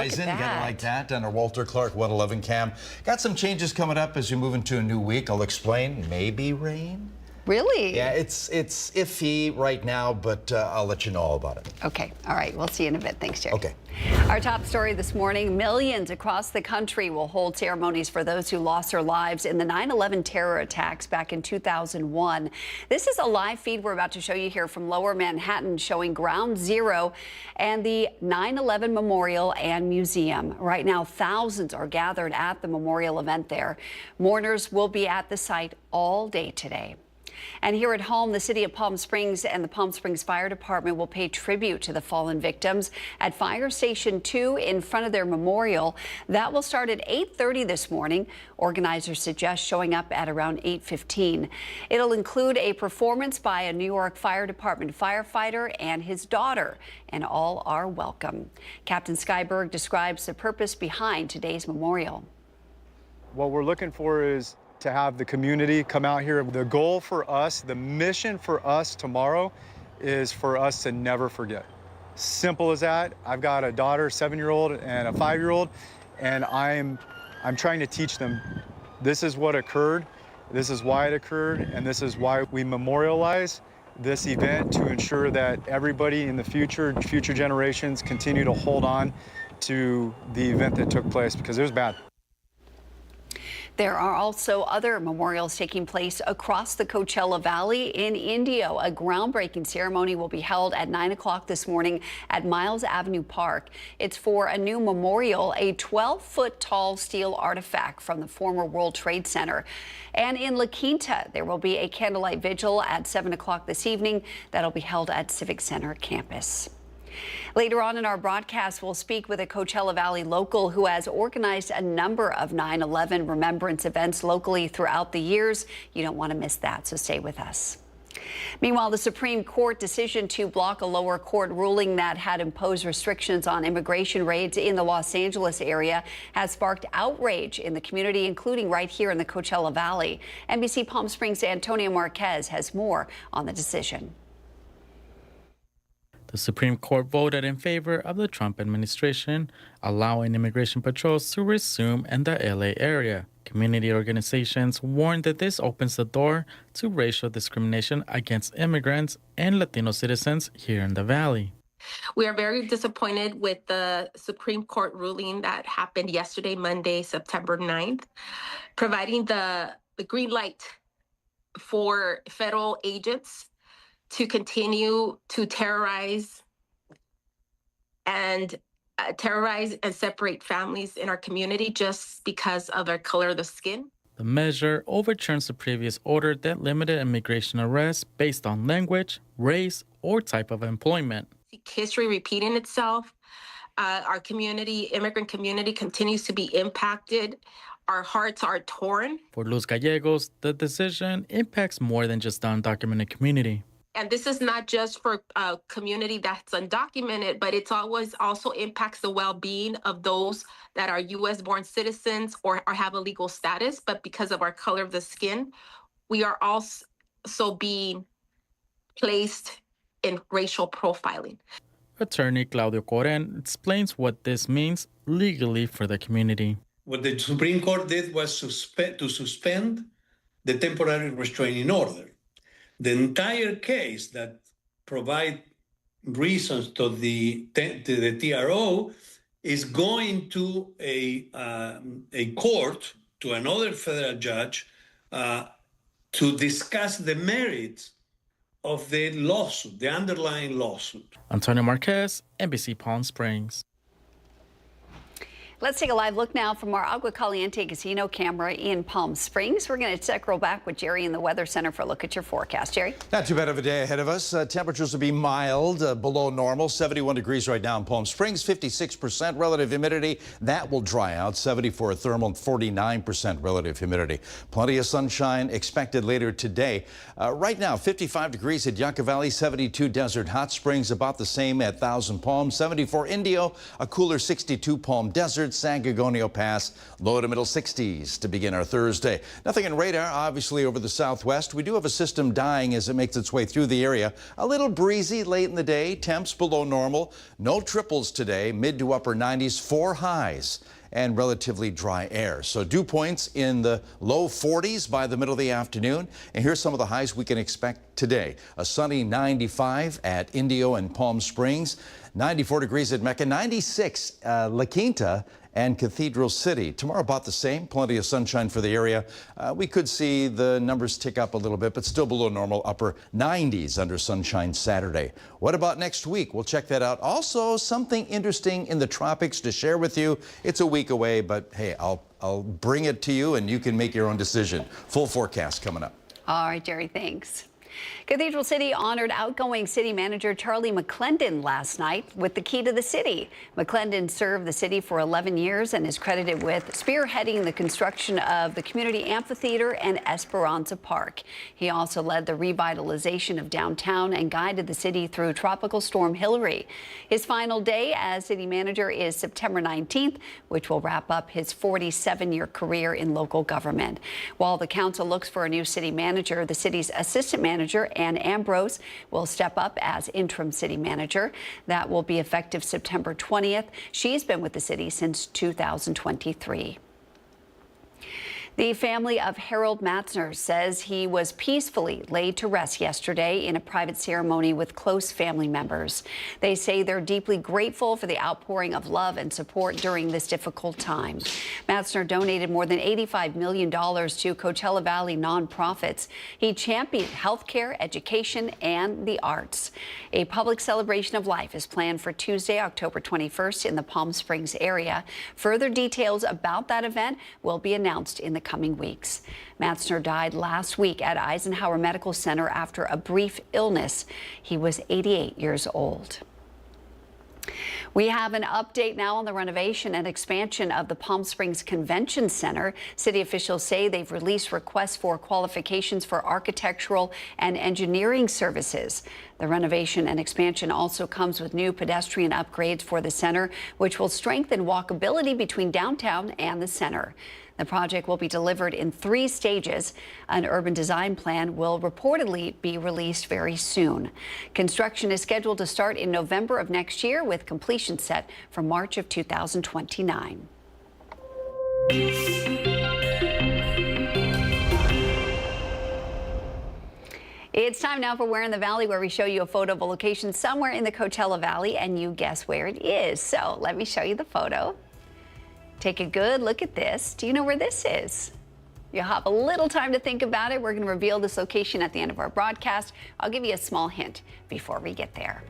horizon. You gotta like that on our Walter Clark 111 cam. Got some changes coming up as we move into a new week. I'll explain. Maybe rain. Really? Yeah, it's iffy right now, but I'll let you know all about it. Okay. All right. We'll see you in a bit. Thanks, Jerry. Okay. Our top story this morning, millions across the country will hold ceremonies for those who lost their lives in the 9/11 terror attacks back in 2001. This is a live feed we're about to show you here from Lower Manhattan, showing Ground Zero and the 9/11 Memorial and Museum. Right now, thousands are gathered at the memorial event there. Mourners will be at the site all day today. And here at home, the city of Palm Springs and the Palm Springs Fire Department will pay tribute to the fallen victims at Fire Station 2 in front of their memorial. That will start at 8:30 this morning. Organizers suggest showing up at around 8:15. It'll include a performance by a New York Fire Department firefighter and his daughter, and all are welcome. Captain Skyberg describes the purpose behind today's memorial. What we're looking for is to have the community come out here. The goal for us, the mission for us tomorrow is for us to never forget. Simple as that. I've got a daughter, 7-year-old, and a 5-year-old, and I'm trying to teach them this is what occurred, this is why it occurred, and this is why we memorialize this event to ensure that everybody in the future generations continue to hold on to the event that took place, because it was bad. There are also other memorials taking place across the Coachella Valley. In Indio, a groundbreaking ceremony will be held at 9 o'clock this morning at Miles Avenue Park. It's for a new memorial, a 12-foot tall steel artifact from the former World Trade Center. And in La Quinta, there will be a candlelight vigil at 7 o'clock this evening that'll be held at Civic Center campus. Later on in our broadcast, we'll speak with a Coachella Valley local who has organized a number of 9/11 remembrance events locally throughout the years. You don't want to miss that, so stay with us. Meanwhile, the Supreme Court decision to block a lower court ruling that had imposed restrictions on immigration raids in the Los Angeles area has sparked outrage in the community, including right here in the Coachella Valley. NBC Palm Springs' Antonio Marquez has more on the decision. The Supreme Court voted in favor of the Trump administration, allowing immigration patrols to resume in the LA area. Community organizations warned that this opens the door to racial discrimination against immigrants and Latino citizens here in the Valley. We are very disappointed with the Supreme Court ruling that happened yesterday, Monday, September 9th, providing the green light for federal agents to continue to terrorize and separate families in our community just because of their color of the skin. The measure overturns the previous order that limited immigration arrests based on language, race, or type of employment. History repeating itself. Our community, immigrant community, continues to be impacted. Our hearts are torn. For Luz Gallegos, the decision impacts more than just the undocumented community. And this is not just for a community that's undocumented, but it always also impacts the well-being of those that are U.S.-born citizens or have a legal status. But because of our color of the skin, we are also being placed in racial profiling. Attorney Claudio Coren explains what this means legally for the community. What the Supreme Court did was to suspend the temporary restraining order. The entire case that provide reasons to the TRO is going to a court, to another federal judge, to discuss the merits of the lawsuit, the underlying lawsuit. Antonio Marquez, NBC Palm Springs. Let's take a live look now from our Agua Caliente casino camera in Palm Springs. We're going to circle back with Jerry in the Weather Center for a look at your forecast. Jerry? Not too bad of a day ahead of us. Temperatures will be mild, below normal. 71 degrees right now in Palm Springs, 56% relative humidity. That will dry out. 74 thermal, 49% relative humidity. Plenty of sunshine expected later today. Right now, 55 degrees at Yucca Valley, 72 Desert Hot Springs, about the same at Thousand Palms, 74 Indio, a cooler 62 Palm Desert, near San Gorgonio Pass. Low to middle 60s to begin our Thursday. Nothing in radar, obviously, over the southwest. We do have a system dying as it makes its way through the area. A little breezy late in the day, temps below normal. No triples today, mid to upper 90s, 4 highs. And relatively dry air. So dew points in the low 40s by the middle of the afternoon. And here's some of the highs we can expect today. A sunny 95 at Indio and Palm Springs, 94 degrees at Mecca, 96 La Quinta and Cathedral City. Tomorrow about the same, plenty of sunshine for the area. We could see the numbers tick up a little bit, but still below normal, upper 90s under sunshine Saturday. What about next week? We'll check that out. Also, something interesting in the tropics to share with you. It's a week away, but hey, I'll bring it to you and you can make your own decision. Full forecast coming up. All right, Jerry, thanks. Cathedral City honored outgoing city manager Charlie McClendon last night with the key to the city. McClendon served the city for 11 years and is credited with spearheading the construction of the community amphitheater and Esperanza Park. He also led the revitalization of downtown and guided the city through Tropical Storm Hilary. His final day as city manager is September 19th, which will wrap up his 47-year career in local government. While the council looks for a new city manager, the city's assistant manager Ann Ambrose will step up as interim city manager. That will be effective September 20th. She's been with the city since 2023. The family of Harold Matzner says he was peacefully laid to rest yesterday in a private ceremony with close family members. They say they're deeply grateful for the outpouring of love and support during this difficult time. Matzner donated more than $85 million to Coachella Valley nonprofits. He championed healthcare, education, and the arts. A public celebration of life is planned for Tuesday, October 21st in the Palm Springs area. Further details about that event will be announced in the coming weeks. Matzner died last week at Eisenhower Medical Center after a brief illness. He was 88 years old. We have an update now on the renovation and expansion of the Palm Springs Convention Center. City officials say they've released requests for qualifications for architectural and engineering services. The renovation and expansion also comes with new pedestrian upgrades for the center, which will strengthen walkability between downtown and the center. The project will be delivered in 3 stages. An urban design plan will reportedly be released very soon. Construction is scheduled to start in November of next year, with completion set for March of 2029. It's time now for Where in the Valley, where we show you a photo of a location somewhere in the Coachella Valley and you guess where it is. So let me show you the photo. Take a good look at this. Do you know where this is? You'll have a little time to think about it. We're going to reveal this location at the end of our broadcast. I'll give you a small hint before we get there.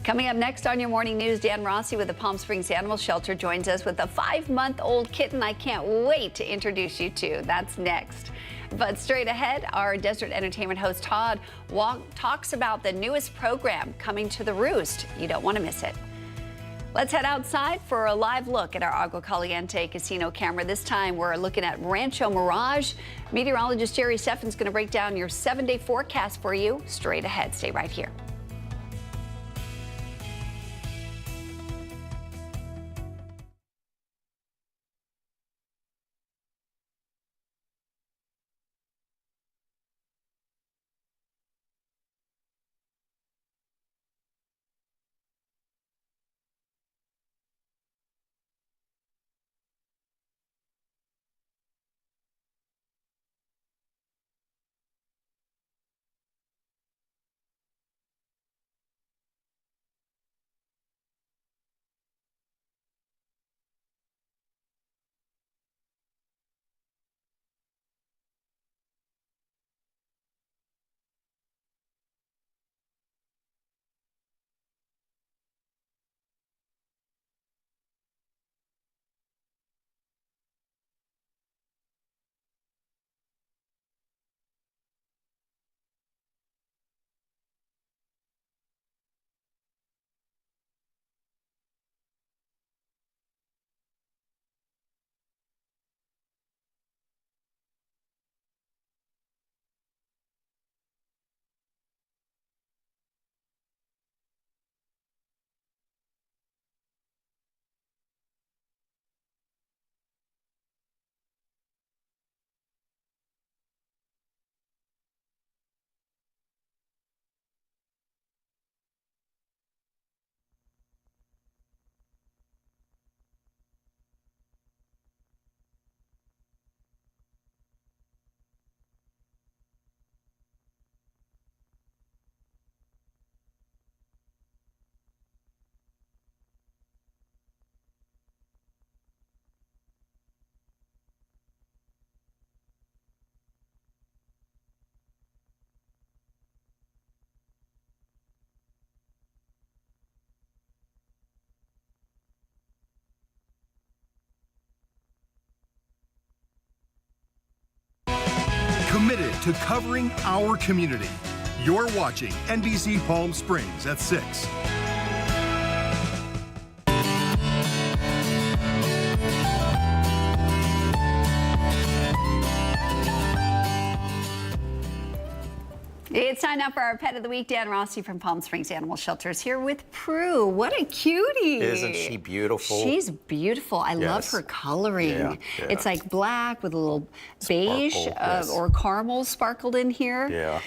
Coming up next on your morning news, Dan Rossi with the Palm Springs Animal Shelter joins us with a 5-month-old kitten I can't wait to introduce you to. That's next. But straight ahead, our Desert Entertainment host Todd talks about the newest program coming to the Roost. You don't want to miss it. Let's head outside for a live look at our Agua Caliente casino camera. This time we're looking at Rancho Mirage. Meteorologist Jerry Steffen's going to break down your 7-day forecast for you straight ahead. Stay right here. committed to covering our community. You're watching NBC Palm Springs at 6. It's time now for our Pet of the Week. Dan Rossi from Palm Springs Animal Shelters here with Prue. What a cutie. Isn't she beautiful? She's beautiful. I love her coloring. Yeah. It's like black with a little beige yes. or caramel sparkled in here. Yeah.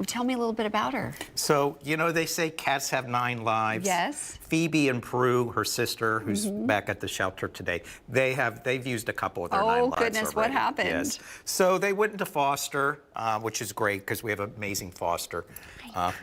Tell me a little bit about her. So, you know, they say cats have 9 lives. Yes. Phoebe and Prue, her sister, who's back at the shelter today, they've used a couple of their 9 lives. Oh, goodness, what already. happened? Yes. So they went into foster, which is great because we have an amazing foster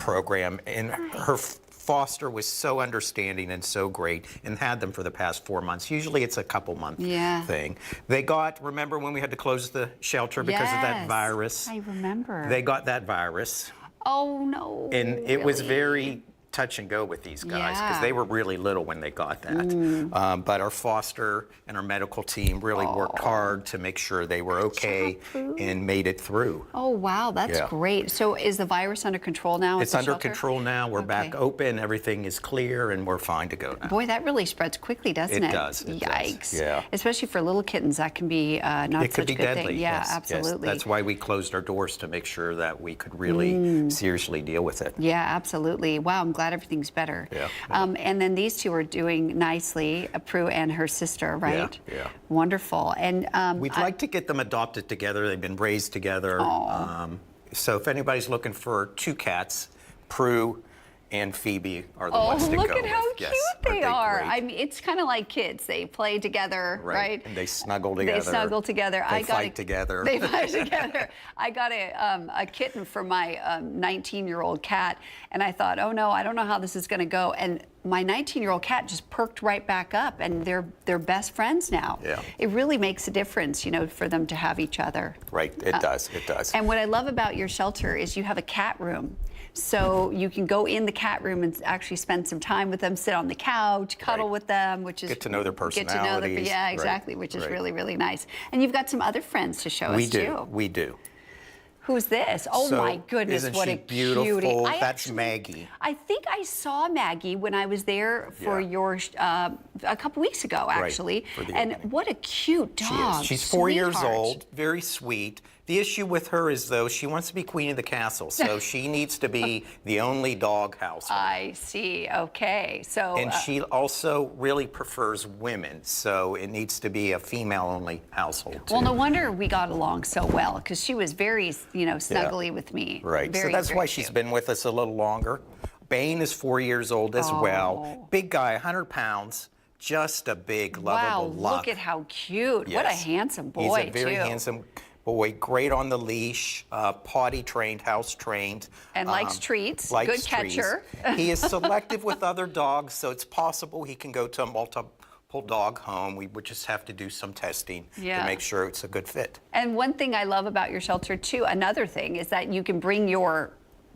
program. And her foster was so understanding and so great and had them for the past 4 months. Usually it's a couple month thing. They got, remember when we had to close the shelter because of that virus? I remember. They got that virus. Oh, no. And it was very touch and go with these guys because they were really little when they got that. But our foster and our medical team really worked hard to make sure they were okay and made it through. Oh, wow, that's great. So is the virus under control now? It's under control now. We're back open. Everything is clear and we're fine to go now. Boy, that really spreads quickly, doesn't it? It does. Yikes. Yeah. Especially for little kittens, that can be not It could such be a good deadly. thing. Yeah, yes, absolutely. Yes. That's why we closed our doors to make sure that we could really seriously deal with it. Yeah, absolutely. Wow, I'm glad everything's better. Yeah. And then these two are doing nicely, Prue and her sister, right? Yeah. Wonderful. And we'd like to get them adopted together. They've been raised together. So if anybody's looking for 2 cats, Prue and Phoebe are the ones to go with. look at how cute they are. Great? I mean, it's kind of like kids. They play together, right? And they snuggle together. They snuggle together. They fight together. They fight together. I got a kitten for my 19-year-old cat, and I thought, oh no, I don't know how this is going to go. And my 19-year-old cat just perked right back up, and they're best friends now. Yeah. It really makes a difference, you know, for them to have each other. Right, it does, it does. And what I love about your shelter is you have a cat room. So you can go in the cat room and actually spend some time with them, sit on the couch, cuddle with them, which is... Get to know their personalities. Get to know them, yeah, exactly, which is really, really nice. And you've got some other friends to show us, too. We do. Who's this? Oh, So, my goodness, isn't what she a beautiful? cutie. That's Maggie. I think I saw Maggie when I was there for your, a couple weeks ago, actually. for the and opening. what a cute dog. She is. She's 4 years Sweetheart. old, very sweet. The issue with her is, though, she wants to be queen of the castle, so she needs to be the only dog household. I see, okay. So, And she also really prefers women, so it needs to be a female-only household, too. well, no wonder we got along so well, because she was very, you know, snuggly with me. Right, Very, so that's very why she's cute. been with us a little longer. Bane is 4 years old as well. Big guy, 100 pounds. Just a big, lovable Wow, luck. look at how cute. What a Yes. handsome boy, He's a very too. handsome boy, great on the leash, potty trained, house trained. And likes treats, good catcher. He is selective with other dogs, so it's possible he can go to a multiple dog home. We would just have to do some testing to make sure it's a good fit. And one thing I love about your shelter, too, another thing, is that you can bring your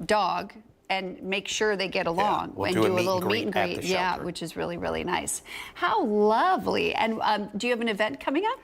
dog and make sure they get along we'll and do a do a meet little and meet and greet at greet. the Yeah, shelter. which is really, really nice. How lovely. And do you have an event coming up?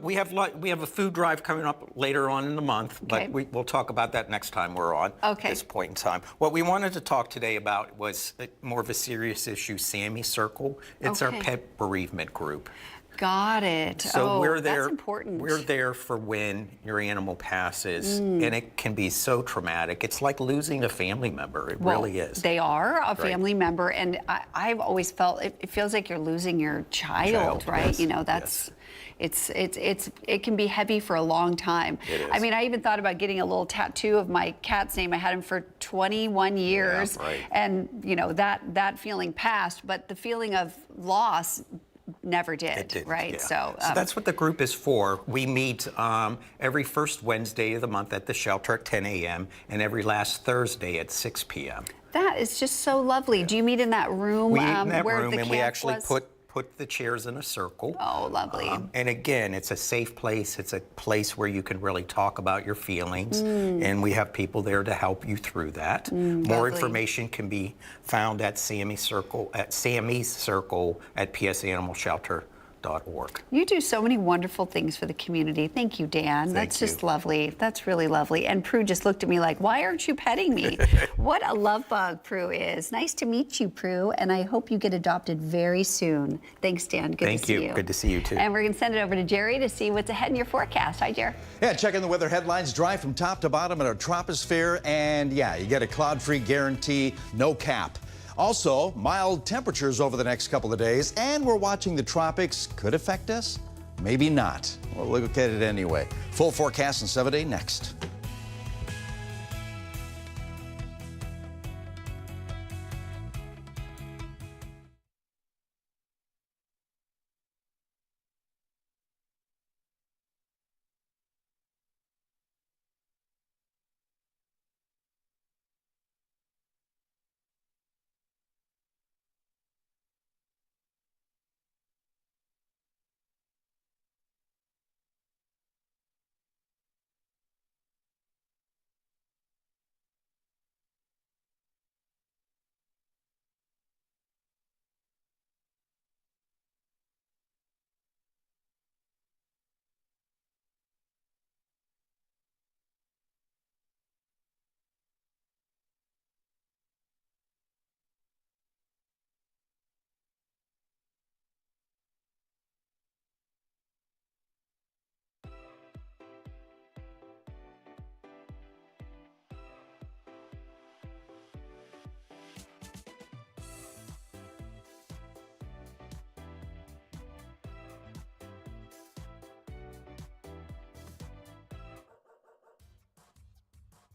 We have a food drive coming up later on in the month, but we'll talk about that next time we're on at this point in time. What we wanted to talk today about was more of a serious issue, Sammy Circle. It's our pet bereavement group. Got it. So we're there. That's important. We're there for when your animal passes, and it can be so traumatic. It's like losing a family member. It really is. They are a family member, and I've always felt it feels like you're losing your child, right? Yes, you know, that's it can be heavy for a long time. It is. I mean, I even thought about getting a little tattoo of my cat's name. I had him for 21 years, and you know that feeling passed, but the feeling of loss never did, right? Yeah. So that's what the group is for. We meet every first Wednesday of the month at the shelter at 10 a.m. and every last Thursday at 6 p.m. That is just so lovely. Do you meet in that room? We meet in that where room, the and we camp actually was? put the chairs in a circle. Oh, lovely. And again, it's a safe place. It's a place where you can really talk about your feelings, and we have people there to help you through that. More information can be found at Sammy's Circle at psanimalshelter.org. You do so many wonderful things for the community. Thank you, Dan. That's just lovely. That's really lovely. And Prue just looked at me like, why aren't you petting me? What a love bug Prue is. Nice to meet you, Prue, and I hope you get adopted very soon. Thanks, Dan. Good to see you. Good to see you, too. And we're going to send it over to Jerry to see what's ahead in your forecast. Hi, Jerry. Yeah, checking the weather headlines. Dry from top to bottom in our troposphere. And yeah, you get a cloud-free guarantee, no cap. Also, mild temperatures over the next couple of days. And we're watching the tropics. Could affect us? Maybe not. We'll look at it anyway. Full forecast in 7 days next.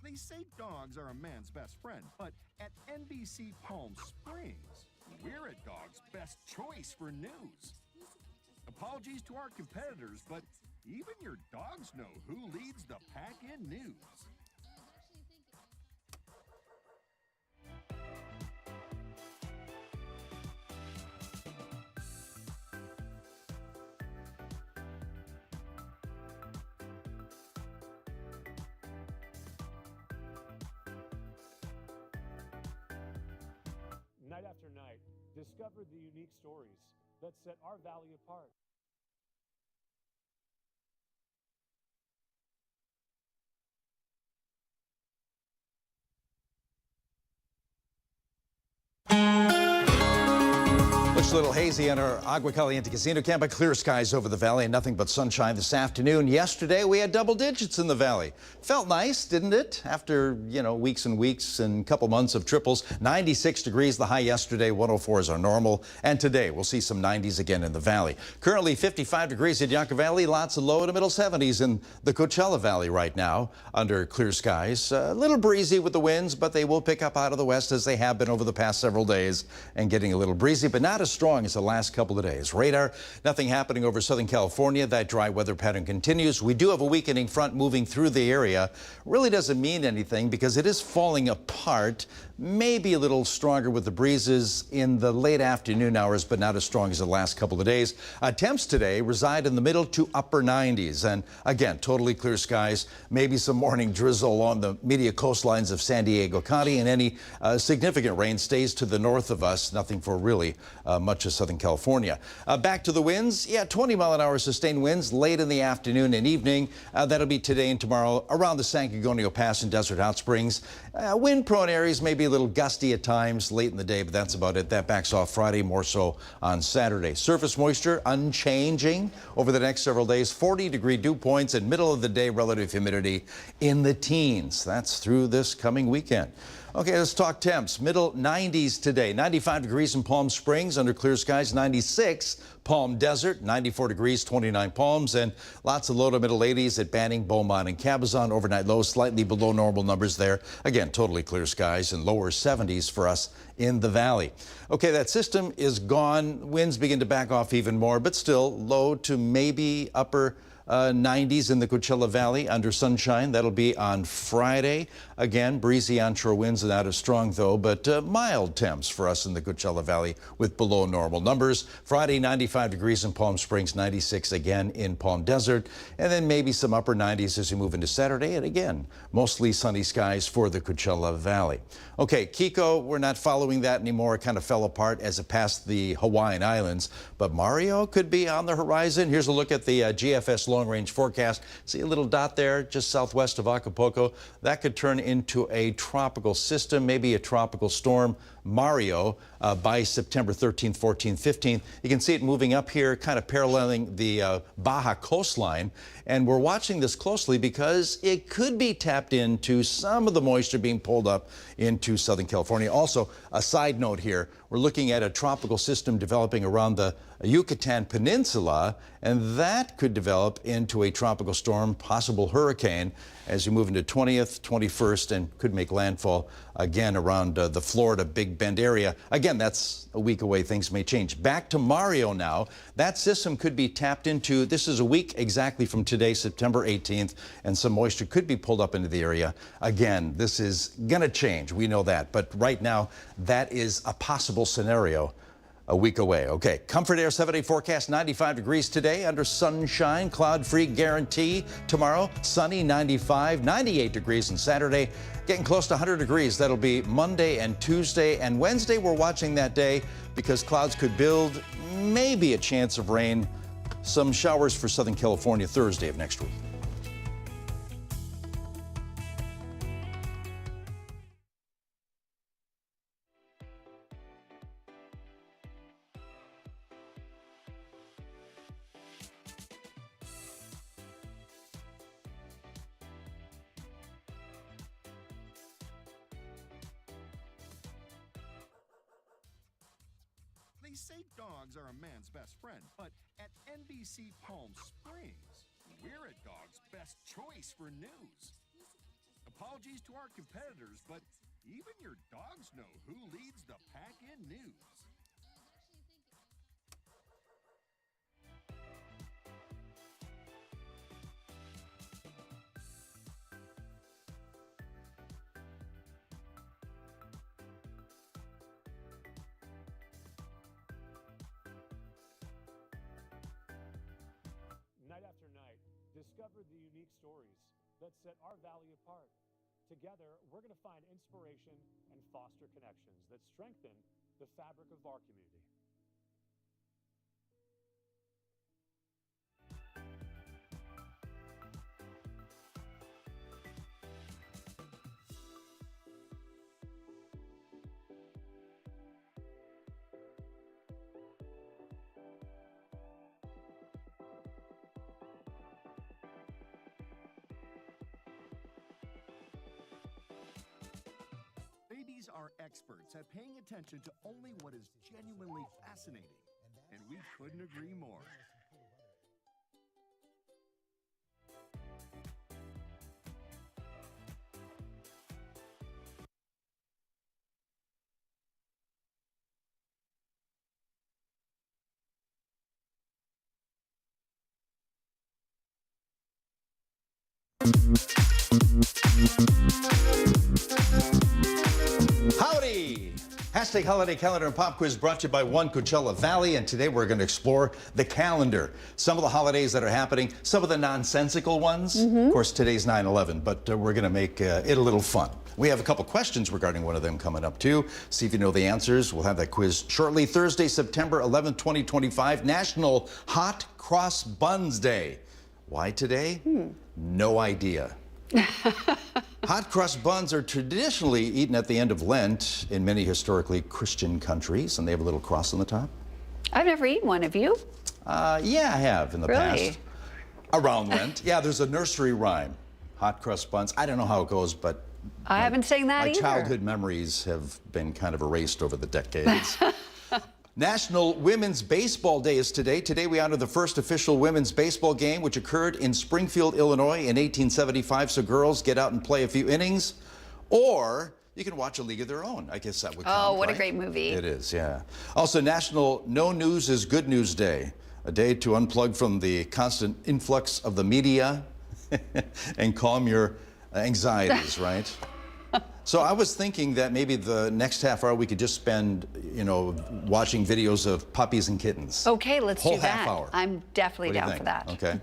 They say dogs are a man's best friend, but at NBC Palm Springs, we're a dog's best choice for news. Apologies to our competitors, but even your dogs know who leads the pack in news. Night after night, discover the unique stories that set our valley apart. Looks a little hazy on our Agua Caliente Casino camp, but clear skies over the valley and nothing but sunshine this afternoon. Yesterday, we had double digits in the valley. Felt nice, didn't it? After, weeks and weeks and couple months of triples. 96 degrees the high yesterday, 104 is our normal. And today, we'll see some 90s again in the valley. Currently 55 degrees in Yucca Valley, lots of low to middle 70s in the Coachella Valley right now under clear skies. A little breezy with the winds, but they will pick up out of the west as they have been over the past several days and getting a little breezy, but not as strong as the last couple of days. Radar, nothing happening over Southern California. That dry weather pattern continues. We do have a weakening front moving through the area. Really doesn't mean anything because it is falling apart. Maybe a little stronger with the breezes in the late afternoon hours, but not as strong as the last couple of days. Temps today reside in the middle to upper 90s. And again, totally clear skies. Maybe some morning drizzle along the immediate coastlines of San Diego County, and any significant rain stays to the north of us. Nothing for really much of Southern California. Back to the winds. Yeah, 20-mile-an-hour sustained winds late in the afternoon and evening. That'll be today and tomorrow around the San Gorgonio Pass and Desert Hot Springs. Wind-prone areas may be a little gusty at times late in the day, but that's about it. That backs off Friday, more so on Saturday. Surface moisture unchanging over the next several days. 40-degree dew points and middle of the day relative humidity in the teens. That's through this coming weekend. Okay, let's talk temps. Middle 90s today. 95 degrees in Palm Springs under clear skies. 96 Palm Desert. 94 degrees, 29 Palms. And lots of low to middle 80s at Banning, Beaumont, and Cabazon. Overnight lows slightly below normal numbers there. Again, totally clear skies and lower 70s for us in the valley. Okay, that system is gone. Winds begin to back off even more, but still low to maybe upper 90s in the Coachella Valley under sunshine. That'll be on Friday. Again, breezy onshore winds and not as strong though, but mild temps for us in the Coachella Valley with below normal numbers. Friday, 95 degrees in Palm Springs, 96 again in Palm Desert, and then maybe some upper 90s as we move into Saturday. And again, mostly sunny skies for the Coachella Valley. Okay, Kiko, we're not following that anymore. It kind of fell apart as it passed the Hawaiian Islands, but Mario could be on the horizon. Here's a look at the GFS long-range forecast. See a little dot there just southwest of Acapulco? That could turn into a tropical system, maybe a tropical storm. Mario by September 13th, 14th, 15th. You can see it moving up here, kind of paralleling the Baja coastline. And we're watching this closely because it could be tapped into some of the moisture being pulled up into Southern California. Also, a side note here, we're looking at a tropical system developing around the Yucatan Peninsula, and that could develop into a tropical storm, possible hurricane, as you move into 20th, 21st, and could make landfall again around the Florida Big Bend area. Again, that's a week away. Things may change. Back to Mario now. That system could be tapped into. This is a week exactly from today, September 18th, and some moisture could be pulled up into the area. Again, this is going to change. We know that. But right now, that is a possible scenario. A week away. Okay, Comfort Air 7-day forecast, 95 degrees today under sunshine, cloud-free guarantee. Tomorrow, sunny, 95, 98 degrees on Saturday, getting close to 100 degrees. That'll be Monday and Tuesday. And Wednesday, we're watching that day because clouds could build, maybe a chance of rain. Some showers for Southern California Thursday of next week. They say dogs are a man's best friend, but at NBC Palm Springs, we're a dog's best choice for news. Apologies to our competitors, but even your dogs know who leads the pack in news. Night after night, discover the unique stories that set our valley apart. Together, we're going to find inspiration and foster connections that strengthen the fabric of our community. Babies are experts at paying attention to only what is genuinely fascinating, and we couldn't agree more. Howdy! Hashtag Holiday Calendar and Pop Quiz brought to you by One Coachella Valley, and today we're going to explore the calendar. Some of the holidays that are happening, some of the nonsensical ones. Of course, today's 9/11, but we're going to make it a little fun. We have a couple questions regarding one of them coming up too. See if you know the answers. We'll have that quiz shortly. Thursday, September 11th, 2025, National Hot Cross Buns Day. Why today? No idea. Hot cross buns are traditionally eaten at the end of Lent in many historically Christian countries, and they have a little cross on the top. I've never eaten one. Have you? Yeah, I have in the Really? past. Around Lent. Yeah, there's a nursery rhyme. Hot crust buns. I don't know how it goes, but I haven't seen that my either. childhood memories have been kind of erased over the decades. National Women's Baseball Day is today. Today we honor the first official women's baseball game, which occurred in Springfield, Illinois in 1875. So girls get out and play a few innings, or you can watch A League of Their Own. I guess that would count, Oh, what a right? great movie. It is, yeah. Also, National No News is Good News Day. A day to unplug from the constant influx of the media and calm your anxieties, right? So I was thinking that maybe the next half hour we could just spend, watching videos of puppies and kittens. Okay, let's Whole do that. half hour. I'm definitely What do you down think? for that. Okay,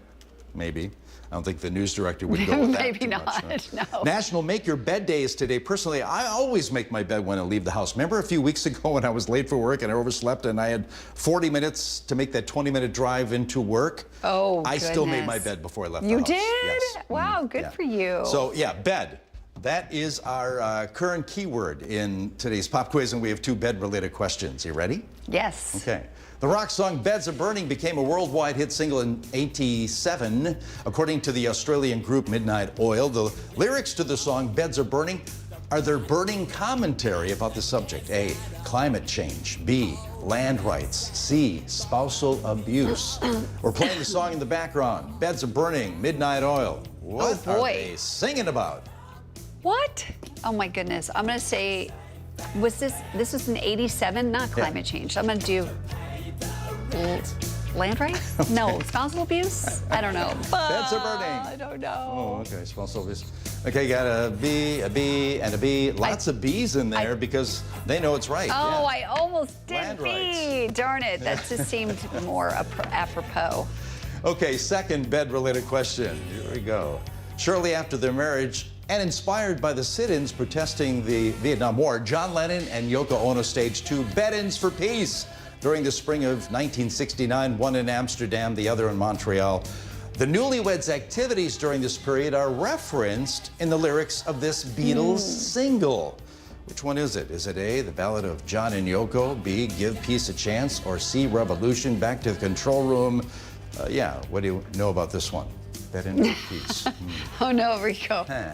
maybe. I don't think the news director would go with that Maybe too not, much, no. National Make Your Bed Day is today. Personally, I always make my bed when I leave the house. Remember a few weeks ago when I was late for work and I overslept and I had 40 minutes to make that 20-minute drive into work? Oh, I still made my goodness. bed before I left the You house. did? Yes. Wow, good Yeah. for you. So, yeah, bed. That is our current keyword in today's pop quiz, and we have two bed-related questions. You ready? Yes. Okay. The rock song Beds Are Burning became a worldwide hit single in '87. According to the Australian group Midnight Oil, the lyrics to the song Beds Are Burning are their burning commentary about the subject. A, climate change. B, land rights. C, spousal abuse. We're playing the song in the background. Beds Are Burning, Midnight Oil. What Oh, boy. are they singing about? What? Oh my goodness. I'm gonna say, this was in '87, not climate change. I'm gonna do land rights? No, spousal abuse? I don't know. Beds Are Burning. I don't know. Oh, okay, spousal abuse. Okay, got a B, and a B. Lots of B's in there because they know it's right. Oh, yeah. I almost did Land B. Darn it. That just seemed more apropos. Okay, second bed-related question. Here we go. Shortly after their marriage, and inspired by the sit-ins protesting the Vietnam War, John Lennon and Yoko Ono staged two bed-ins for peace during the spring of 1969, one in Amsterdam, the other in Montreal. The newlyweds' activities during this period are referenced in the lyrics of this Beatles single. Which one is it? Is it A, The Ballad of John and Yoko, B, Give Peace a Chance, or C, Revolution, Back to the Control Room? Yeah, what do you know about this one? Bed-in for peace. Oh no, Rico. Huh.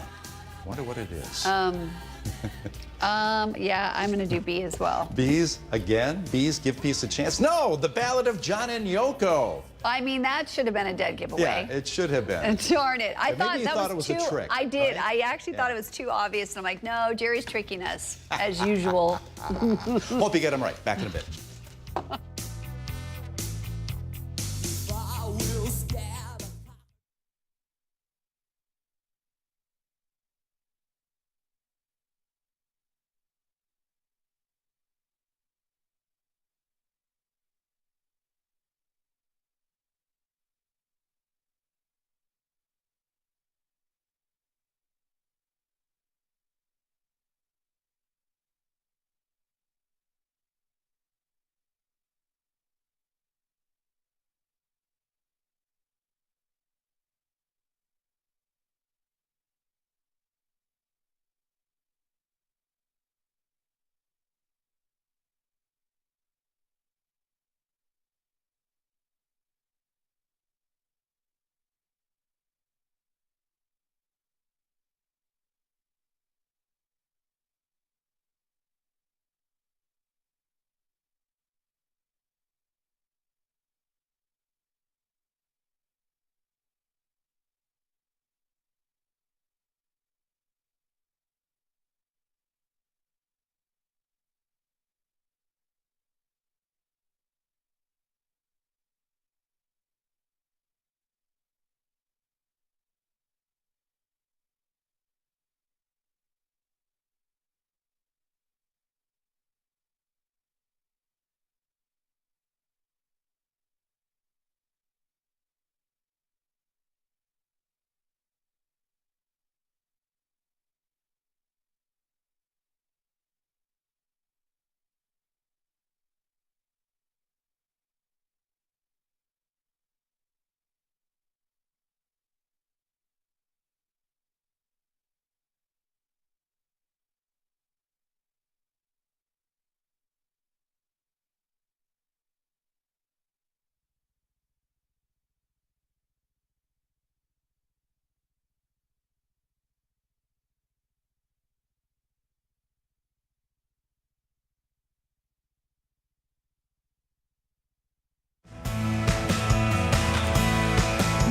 Wonder what it is. Yeah, I'm gonna do B as well. Bees again? Bees Give Peace a Chance? No, The Ballad of John and Yoko. I mean, that should have been a dead giveaway. Yeah, it should have been. Darn it. I Maybe thought you that thought was it was too. a trick, I did. right? I actually thought it was too obvious. And I'm like, no, Jerry's tricking us, as usual. Hope you get them right. Back in a bit.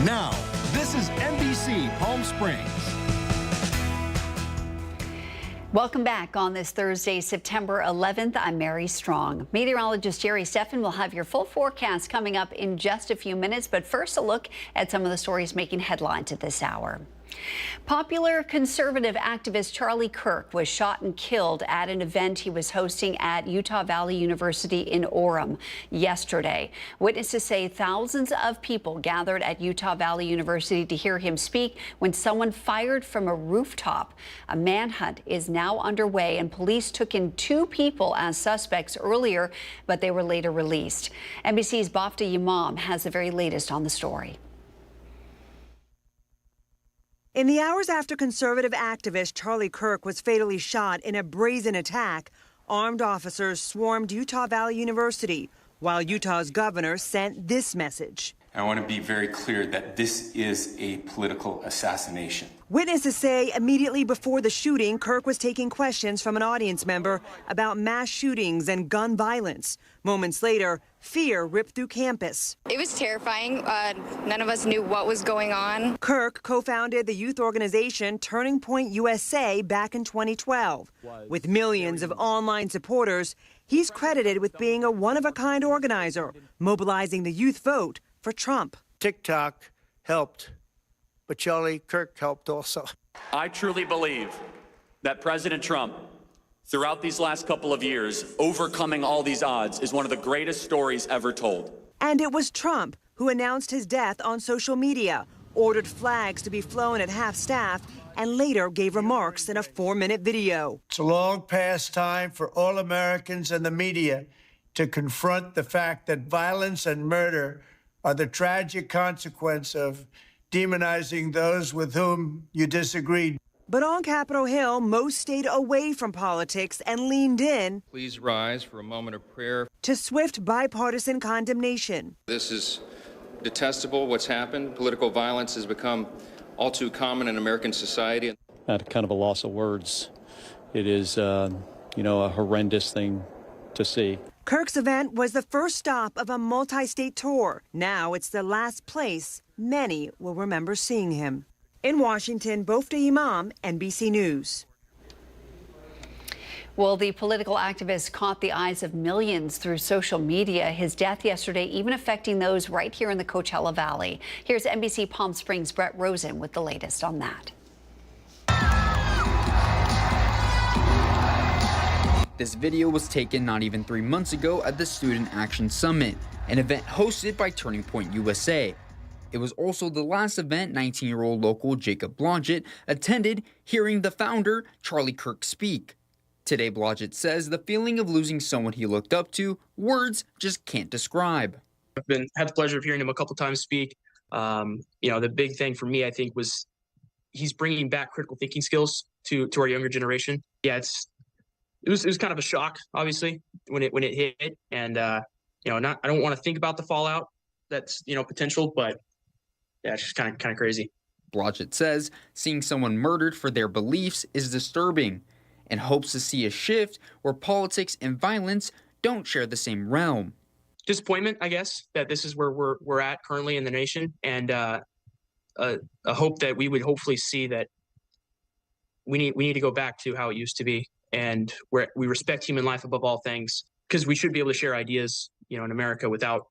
Now, this is NBC Palm Springs. Welcome back on this Thursday, September 11th. I'm Mary Strong. Meteorologist Jerry Steffen will have your full forecast coming up in just a few minutes. But first, a look at some of the stories making headlines at this hour. Popular conservative activist Charlie Kirk was shot and killed at an event he was hosting at Utah Valley University in Orem yesterday. Witnesses say thousands of people gathered at Utah Valley University to hear him speak when someone fired from a rooftop. A manhunt is now underway, and police took in 2 people as suspects earlier, but they were later released. NBC's Bafta Yamam has the very latest on the story. In the hours after conservative activist Charlie Kirk was fatally shot in a brazen attack, armed officers swarmed Utah Valley University, while Utah's governor sent this message. I want to be very clear that this is a political assassination. Witnesses say immediately before the shooting, Kirk was taking questions from an audience member about mass shootings and gun violence. Moments later, fear ripped through campus. It was terrifying. None of us knew what was going on. Kirk co-founded the youth organization Turning Point USA back in 2012. With millions of online supporters, he's credited with being a one-of-a-kind organizer, mobilizing the youth vote for Trump. TikTok helped, but Charlie Kirk helped also. I truly believe that President Trump, throughout these last couple of years, overcoming all these odds is one of the greatest stories ever told. And it was Trump who announced his death on social media, ordered flags to be flown at half-staff, and later gave remarks in a 4-minute video. It's a long past time for all Americans and the media to confront the fact that violence and murder are the tragic consequence of demonizing those with whom you disagree. But on Capitol Hill, most stayed away from politics and leaned in. Please rise for a moment of prayer. To swift bipartisan condemnation. This is detestable, what's happened. Political violence has become all too common in American society. At kind of a loss of words. It is, a horrendous thing to see. Kirk's event was the first stop of a multi-state tour. Now it's the last place many will remember seeing him. In Washington, Bafta Imam, NBC News. Well, the political activist caught the eyes of millions through social media. His death yesterday even affecting those right here in the Coachella Valley. Here's NBC Palm Springs' Brett Rosen with the latest on that. This video was taken not even 3 months ago at the Student Action Summit, an event hosted by Turning Point USA. It was also the last event 19-year-old local Jacob Blodgett attended, hearing the founder, Charlie Kirk, speak. Today, Blodgett says the feeling of losing someone he looked up to, words just can't describe. I've had the pleasure of hearing him a couple times speak. The big thing for me, I think, was he's bringing back critical thinking skills to our younger generation. Yeah, it was kind of a shock, obviously, when it hit, and I don't want to think about the fallout that's potential, but yeah, it's just kind of crazy. Blodgett says seeing someone murdered for their beliefs is disturbing, and hopes to see a shift where politics and violence don't share the same realm. Disappointment, I guess, that this is where we're at currently in the nation, and a hope that we would hopefully see that we need to go back to how it used to be, and where we respect human life above all things, because we should be able to share ideas, in America without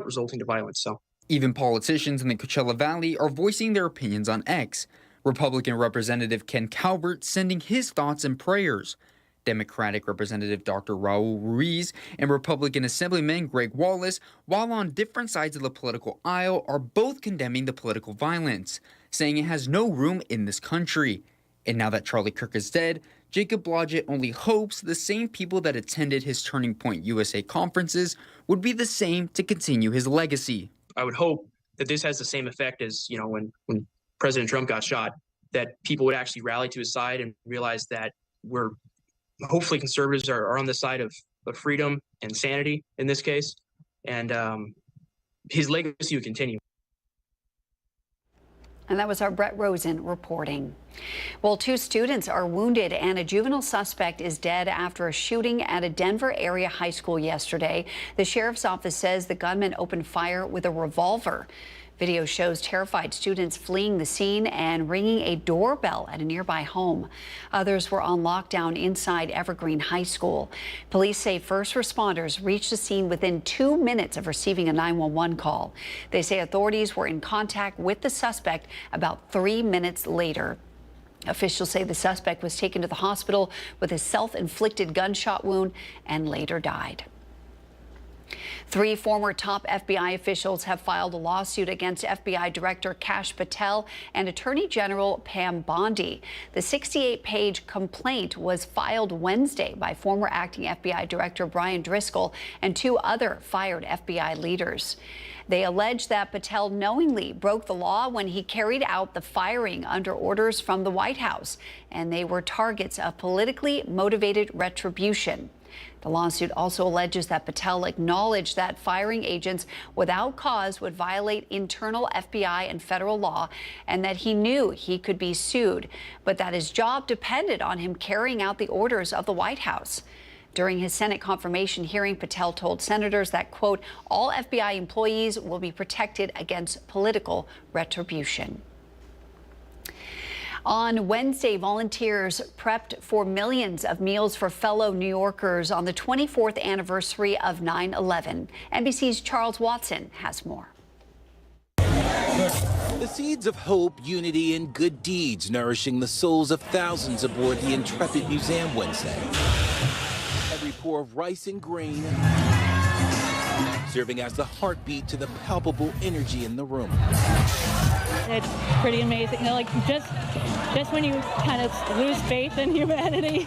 resulting to violence. So even politicians in the Coachella Valley are voicing their opinions on X. Republican Representative Ken Calvert sending his thoughts and prayers. Democratic Representative Dr. Raul Ruiz and Republican Assemblyman Greg Wallace, while on different sides of the political aisle, are both condemning the political violence, saying it has no room in this country. And now that Charlie Kirk is dead, Jacob Blodgett only hopes the same people that attended his Turning Point USA conferences would be the same to continue his legacy. I would hope that this has the same effect as, when President Trump got shot, that people would actually rally to his side and realize that hopefully conservatives are on the side of freedom and sanity in this case, and his legacy would continue. And that was our Brett Rosen reporting. Well, 2 students are wounded and a juvenile suspect is dead after a shooting at a Denver area high school yesterday. The sheriff's office says the gunman opened fire with a revolver. Video shows terrified students fleeing the scene and ringing a doorbell at a nearby home. Others were on lockdown inside Evergreen High School. Police say first responders reached the scene within 2 minutes of receiving a 911 call. They say authorities were in contact with the suspect about 3 minutes later. Officials say the suspect was taken to the hospital with a self-inflicted gunshot wound and later died. 3 former top FBI officials have filed a lawsuit against FBI Director Kash Patel and Attorney General Pam Bondi. The 68-page complaint was filed Wednesday by former acting FBI Director Brian Driscoll and 2 other fired FBI leaders. They allege that Patel knowingly broke the law when he carried out the firing under orders from the White House, and they were targets of politically motivated retribution. The lawsuit also alleges that Patel acknowledged that firing agents without cause would violate internal FBI and federal law, and that he knew he could be sued, but that his job depended on him carrying out the orders of the White House. During his Senate confirmation hearing, Patel told senators that, quote, all FBI employees will be protected against political retribution. On Wednesday, volunteers prepped for millions of meals for fellow New Yorkers on the 24th anniversary of 9/11. NBC's Charles Watson has more. The seeds of hope, unity, and good deeds nourishing the souls of thousands aboard the Intrepid Museum Wednesday. Every pour of rice and grain serving as the heartbeat to the palpable energy in the room. It's pretty amazing. You know, like just when you kind of lose faith in humanity.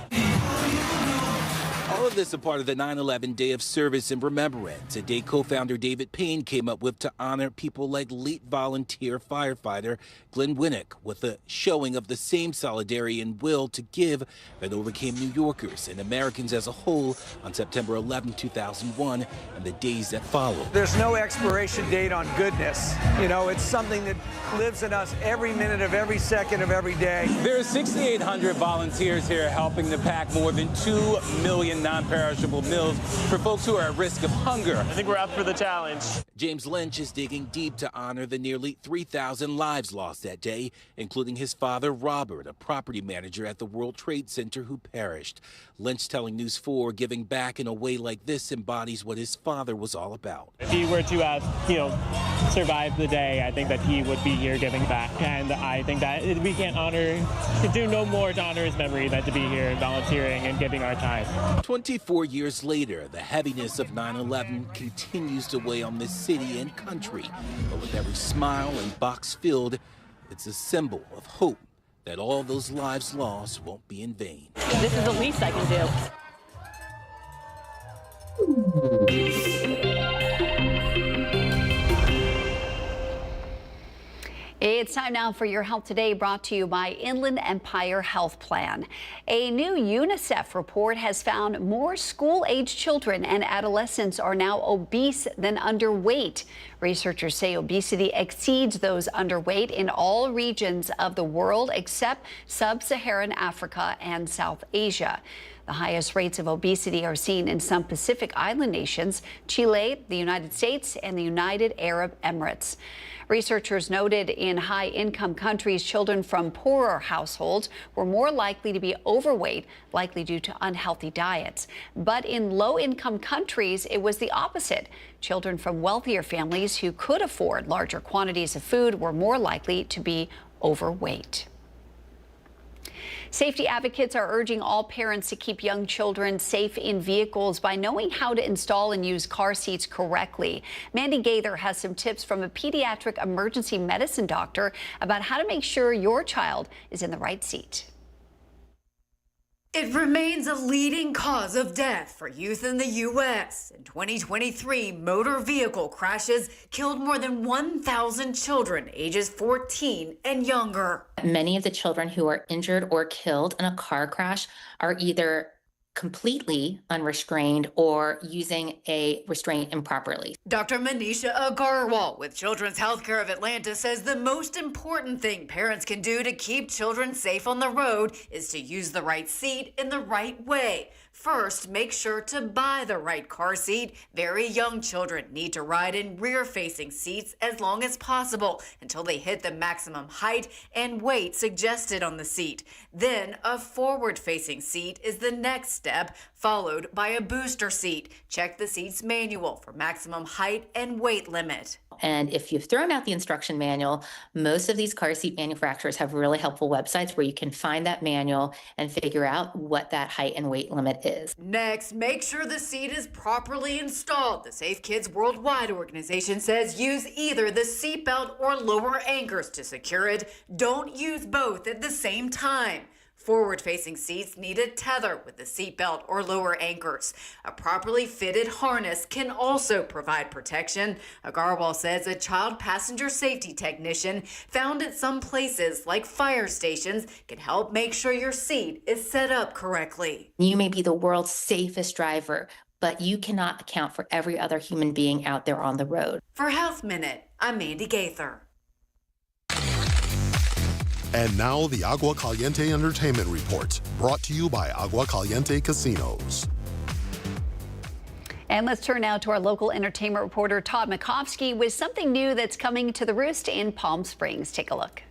All of this a part of the 9/11 Day of Service and Remembrance, a day co-founder David Payne came up with to honor people like late volunteer firefighter Glenn Winnick, with a showing of the same solidarity and will to give that overcame New Yorkers and Americans as a whole on September 11, 2001, and the days that followed. There's no expiration date on goodness. You know, it's something that lives in us every minute of every second of every day. There are 6,800 volunteers here helping to pack more than 2 million non-perishable meals for folks who are at risk of hunger. I think we're up for the challenge. James Lynch is digging deep to honor the nearly 3,000 lives lost that day, including his father, Robert, a property manager at the World Trade Center who perished. Lynch telling News 4 giving back in a way like this embodies what his father was all about. If he were to, survive the day, I think that he would be here giving back. And I think that we can do no more to honor his memory than to be here volunteering and giving our time. 24 years later, the heaviness of 9/11 continues to weigh on this city and country. But with every smile and box filled, it's a symbol of hope that all those lives lost won't be in vain. This is the least I can do. It's time now for Your Health Today, brought to you by Inland Empire Health Plan. A new UNICEF report has found more school-age children and adolescents are now obese than underweight. Researchers say obesity exceeds those underweight in all regions of the world except sub-Saharan Africa and South Asia. The highest rates of obesity are seen in some Pacific Island nations, Chile, the United States, and the United Arab Emirates. Researchers noted in high-income countries, children from poorer households were more likely to be overweight, likely due to unhealthy diets. But in low-income countries, it was the opposite. Children from wealthier families who could afford larger quantities of food were more likely to be overweight. Safety advocates are urging all parents to keep young children safe in vehicles by knowing how to install and use car seats correctly. Mandy Gaither has some tips from a pediatric emergency medicine doctor about how to make sure your child is in the right seat. It remains a leading cause of death for youth in the U.S. In 2023, motor vehicle crashes killed more than 1,000 children ages 14 and younger. Many of the children who are injured or killed in a car crash are either completely unrestrained or using a restraint improperly. Dr. Manisha Agarwal with Children's Healthcare of Atlanta says the most important thing parents can do to keep children safe on the road is to use the right seat in the right way. First, make sure to buy the right car seat. Very young children need to ride in rear-facing seats as long as possible until they hit the maximum height and weight suggested on the seat. Then, a forward-facing seat is the next step, followed by a booster seat. Check the seat's manual for maximum height and weight limit. And if you've thrown out the instruction manual, most of these car seat manufacturers have really helpful websites where you can find that manual and figure out what that height and weight limit is. Next, make sure the seat is properly installed. The Safe Kids Worldwide organization says use either the seatbelt or lower anchors to secure it. Don't use both at the same time. Forward-facing seats need a tether with the seatbelt or lower anchors. A properly fitted harness can also provide protection. Agarwal says a child passenger safety technician found at some places like fire stations can help make sure your seat is set up correctly. You may be the world's safest driver, but you cannot account for every other human being out there on the road. For Health Minute, I'm Mandy Gaither. And now the Agua Caliente Entertainment Report, brought to you by Agua Caliente Casinos. And let's turn now to our local entertainment reporter, Todd Makovsky, with something new that's coming to the Roost in Palm Springs. Take a look.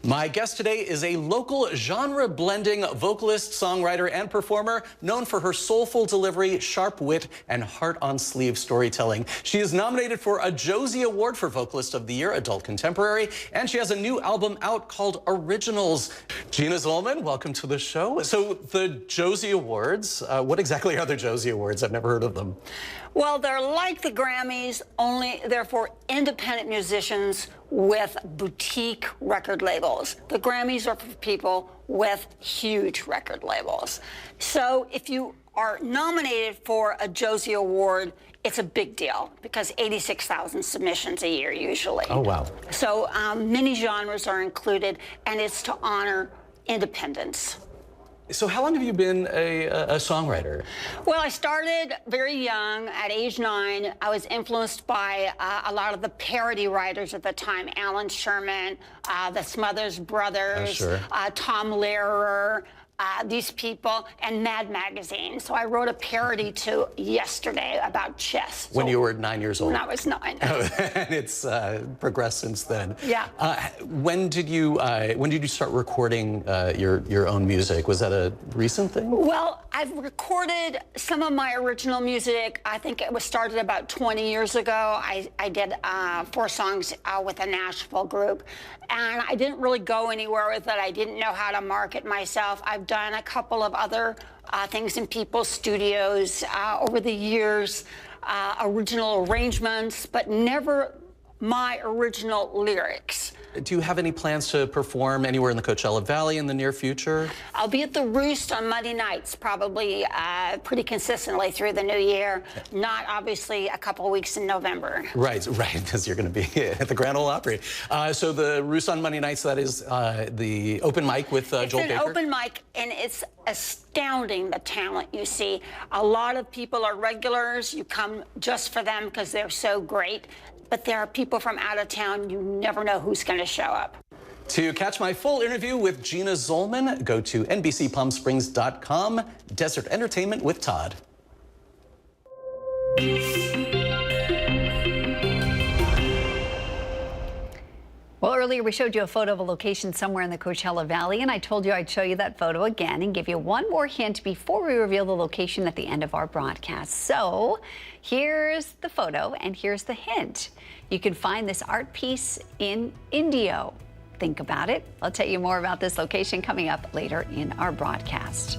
My guest today is a local genre-blending vocalist, songwriter, and performer known for her soulful delivery, sharp wit, and heart-on-sleeve storytelling. She is nominated for a Josie Award for Vocalist of the Year, Adult Contemporary, and she has a new album out called Originals. Gina Zollman, welcome to the show. So the Josie Awards, what exactly are the Josie Awards? I've never heard of them. Well, they're like the Grammys, only they're for independent musicians with boutique record labels. The Grammys are for people with huge record labels. So if you are nominated for a Josie Award, it's a big deal because 86,000 submissions a year usually. Oh, wow. So many genres are included, and it's to honor independence. So how long have you been a songwriter? Well, I started very young. At age 9, I was influenced by a lot of the parody writers at the time, Alan Sherman, the Smothers Brothers, sure. Tom Lehrer, these people, and Mad Magazine. So I wrote a parody to Yesterday about chess. When you were 9 years old? When I was 9. And it's progressed since then. Yeah. When did you start recording your own music? Was that a recent thing? Well, I've recorded some of my original music. I think it was started about 20 years ago. I did 4 songs with a Nashville group, and I didn't really go anywhere with it. I didn't know how to market myself. I've done a couple of other things in people's studios over the years, original arrangements, but never my original lyrics. Do you have any plans to perform anywhere in the Coachella Valley in the near future? I'll be at the Roost on Monday nights, probably pretty consistently through the new year. Not obviously a couple of weeks in November. Right, because you're going to be at the Grand Ole Opry. So the Roost on Monday nights, that is the open mic with Joel Baker? It's an open mic, and it's astounding the talent you see. A lot of people are regulars. You come just for them because they're so great. But there are people from out of town. You never know who's going to show up. To catch my full interview with Gina Zollman, go to NBCPalmSprings.com. Desert Entertainment with Todd. Well, earlier we showed you a photo of a location somewhere in the Coachella Valley, and I told you I'd show you that photo again and give you one more hint before we reveal the location at the end of our broadcast. So here's the photo and here's the hint. You can find this art piece in Indio. Think about it. I'll tell you more about this location coming up later in our broadcast.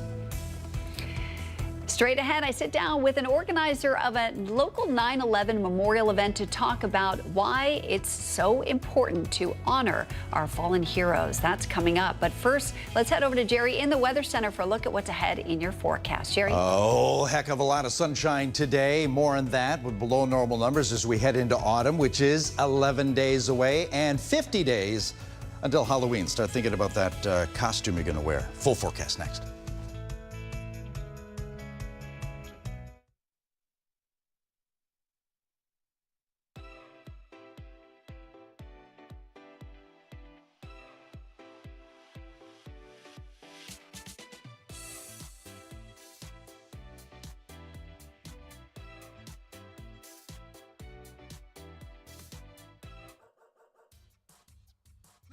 Straight ahead, I sit down with an organizer of a local 9/11 memorial event to talk about why it's so important to honor our fallen heroes. That's coming up. But first, let's head over to Jerry in the Weather Center for a look at what's ahead in your forecast. Jerry? Oh, heck of a lot of sunshine today. More on that with below normal numbers as we head into autumn, which is 11 days away and 50 days until Halloween. Start thinking about that costume you're going to wear. Full forecast next.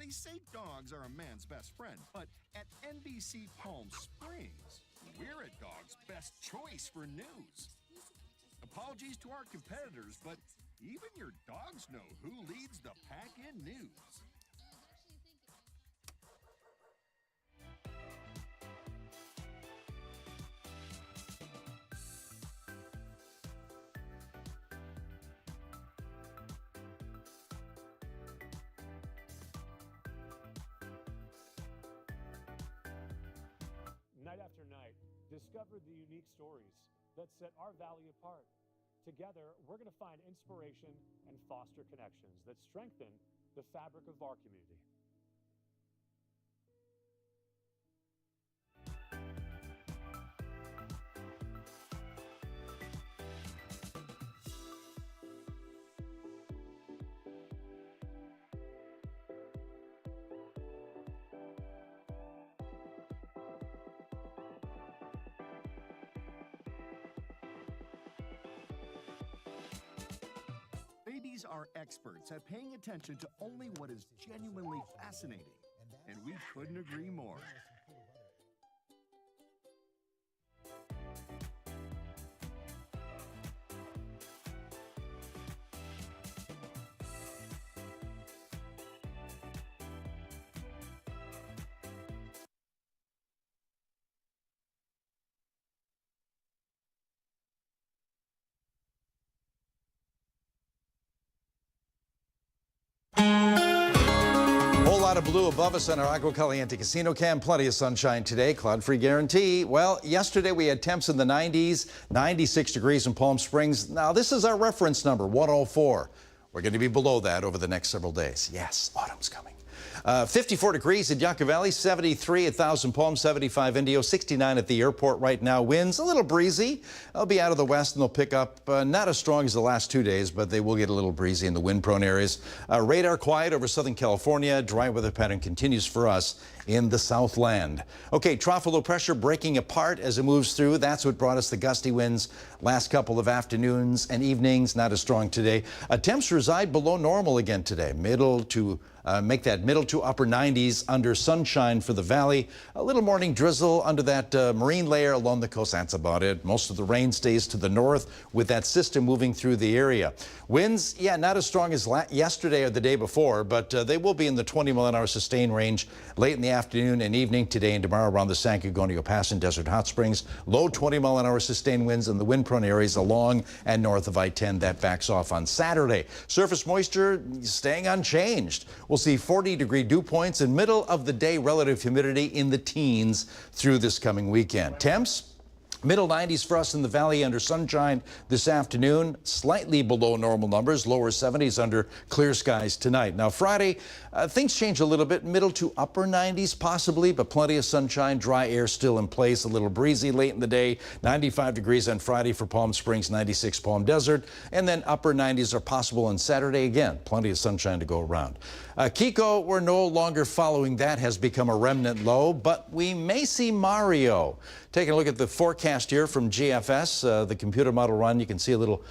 They say dogs are a man's best friend, but at NBC Palm Springs, we're a dog's best choice for news. Apologies to our competitors, but even your dogs know who leads the pack in news. Night after night, discover the unique stories that set our valley apart. Together, we're going to find inspiration and foster connections that strengthen the fabric of our community. Babies are experts at paying attention to only what is genuinely fascinating, and we couldn't agree more. Whole lot of blue above us on our Agua Caliente Casino cam. Plenty of sunshine today. Cloud-free guarantee. Well, yesterday we had temps in the 90s, 96 degrees in Palm Springs. Now, this is our reference number, 104. We're going to be below that over the next several days. Yes, autumn's coming. 54 degrees in Yucca Valley, 73 at Thousand Palms, 75 Indio, 69 at the airport right now. Winds a little breezy. They'll be out of the west and they'll pick up not as strong as the last 2 days, but they will get a little breezy in the wind-prone areas. Radar quiet over Southern California. Dry weather pattern continues for us in the Southland. Okay, trough of low pressure breaking apart as it moves through. That's what brought us the gusty winds last couple of afternoons and evenings. Not as strong today. Temps reside below normal again today. Make that middle to upper 90s under sunshine for the valley. A little morning drizzle under that marine layer along the coast. That's about it. Most of the rain stays to the north with that system moving through the area. Winds, yeah, not as strong as yesterday or the day before, but they will be in the 20-mile-an-hour sustained range late in the afternoon and evening today and tomorrow around the San Gorgonio Pass and Desert Hot Springs. Low 20-mile-an-hour sustained winds in the wind-prone areas along and north of I-10. That backs off on Saturday. Surface moisture staying unchanged. We'll see 40-degree dew points and middle of the day relative humidity in the teens through this coming weekend. Temps, middle 90s for us in the valley under sunshine this afternoon, slightly below normal numbers, lower 70s under clear skies tonight. Now Friday, things change a little bit, middle to upper 90s possibly, but plenty of sunshine, dry air still in place, a little breezy late in the day, 95 degrees on Friday for Palm Springs, 96 Palm Desert, and then upper 90s are possible on Saturday. Again, plenty of sunshine to go around. Kiko, we're no longer following that, has become a remnant low, but we may see Mario. Taking a look at the forecast here from GFS, the computer model run, you can see a little